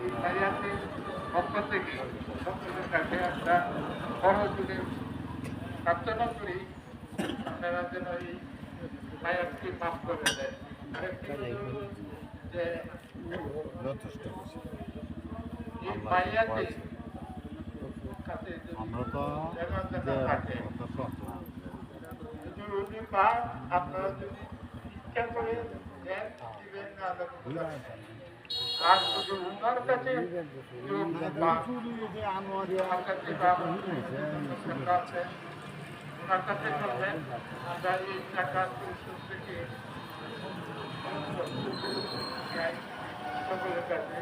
এই মাইয়াতের পক্ষ থেকে সকলের কাছে একটা বড় জুড়ে প্রার্থনা করি আপনারা যেন এই মায়াতকে মাফ করে দেয়। আরেকটি হলো যে এই মায়াতে কাছে আমরা তো থাকে আপনারা যদি ইচ্ছা করে দেন দিবেন না আর যদি উনার কাছে ওনার কাছে করবেন আমরা এই টাকা থেকে সকলের কাছে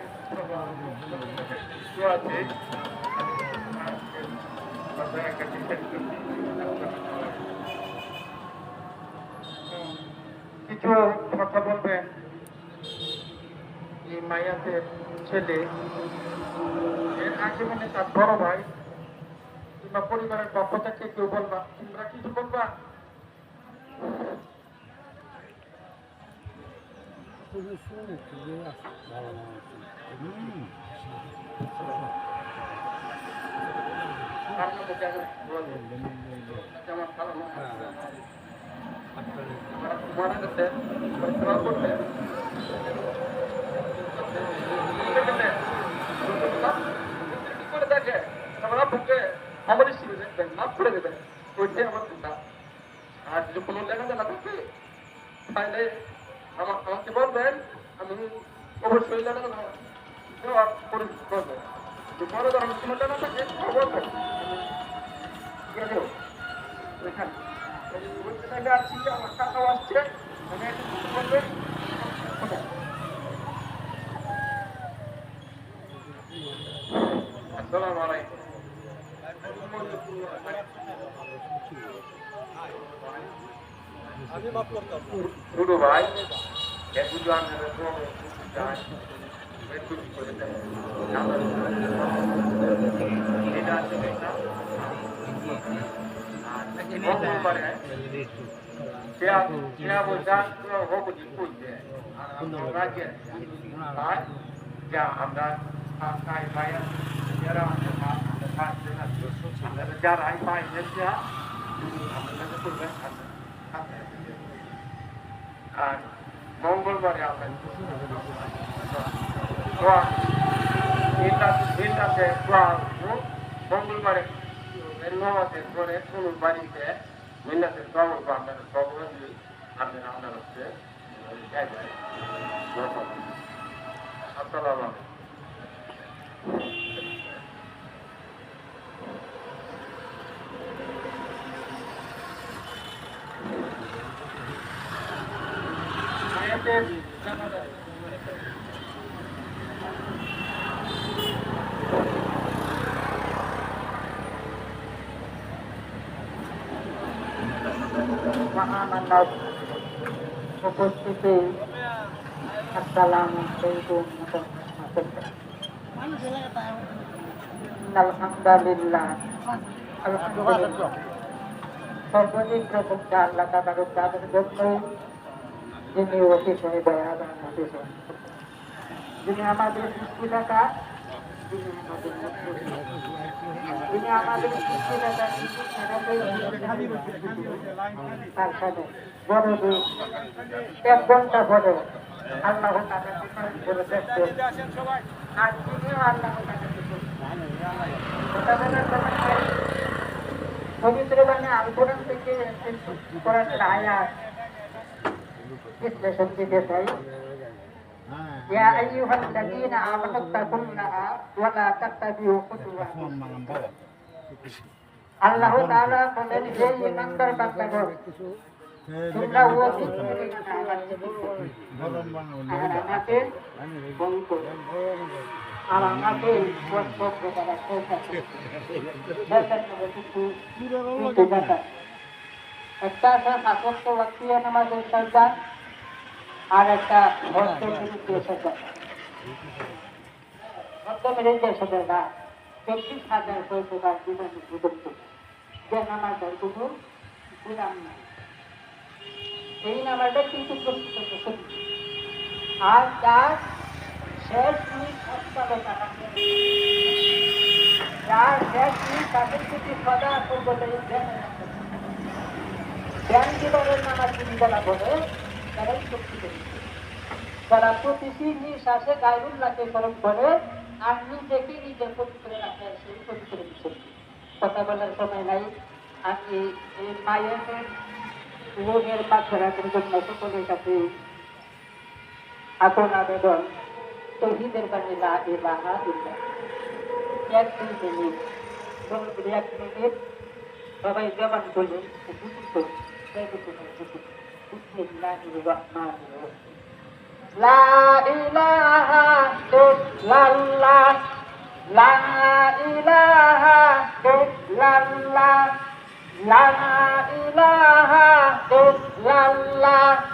কিছু কথা বলবেন এই মায়াতের ছেলে এর আগে মানে তার বড় ভাই কিংবা পরিবারের পক্ষ থেকে কেউ বলবা তোমরা কিছু বলবা আর যদি কোনো জায়গা জানা থাকে তাহলে আমাকে বলবেন আমি অবশ্যই জানা দেওয়ার পরিস্থিতি করবো বড় ধরনের কোনো জানা থাকে বলবেন ওইখানে আসছি আমার টাকাও আসছে আমি একটু বলবেন আসসালামু আলাইকুম ছোটো ভাই দুটো আনন্দের করে দেয় এটা আছে মঙ্গলবারে আমরা যারা পাই আর মঙ্গলবারে আমরা মঙ্গলবারে মেলাতে করে কোন বাড়িতে মিল্লাতের খবর বা আপনাদের খবর দিই আপনারা আপনার হচ্ছে আসসালাম মহামানব উপস্থিতি আসসালামু আলাইকুম আলহামদুলিল্লাহ সর্বাধিক প্রশংসা আল্লাহ তাআলার তাদের জন্য যিনি অতিশয় দয়াবান অতিশয় যিনি আমাদের সৃষ্টিদাতা তিনি আমাদের সৃষ্টিদাতা তার সাথে বড় 1 ঘন্টা পরে আল্লাহ তাআলা করে দেখছেন আর তিনিও আল্লাহ পবিত্র বাণী আল কোরআন থেকে কোরআনের আয়াত বিশ্লেষণ দিতে চাই يا أيها الذين آمنوا اتقوا الله ولا تتبعوا خطوات আল্লাহ তাআলা বলেন হে ঈমানদার বান্দাগণ তোমরা ওয়াসি করে আমাকে বলতো আর আমাকে ওয়াসপ করা হয়েছে একটা আছে সাতত্ব ওয়াক্তিয়া নামাজের সাজদা আর একটা ভক্ত বিরুদ্ধে সাজদা ভক্ত বিরুদ্ধে সাজদা 33,000 টাকার জীবনে বিরুদ্ধে যে নামাজের কোনো গুনাহ নাই এই নামাজটা কিন্তু প্রস্তুত আর তার শেষ নিঃশ্বাস পাবে টাকা যার শেষ নিঃশ্বাসের প্রতি সদা পূর্বতেই ধ্যান জীবনের নানা চিন্তা বলে তারাই শক্তি পেয়েছে তারা প্রতিটি নিঃশ্বাসে গায়রুল্লাহকে স্মরণ করে আর নিজেকে নিজের পবিত্র রাখে সেই পবিত্র বিষয় কথা বলার সময় নাই আমি এই মায়ের রোগের বাচ্চারাদের জন্য সকলের কাছে আপন আবেদন তৌহিদের বাণী লা ইলাহা ইল্লাল্লাহ এক মিনিট এক মিনিট সবাই জবান করলে বিসমিল্লাহির রহমানির রহিম লা ইলাহা ইল্লাল্লাহ লা ইলাহা ইল্লাল্লাহ লা ইলাহা ইল্লাল্লাহ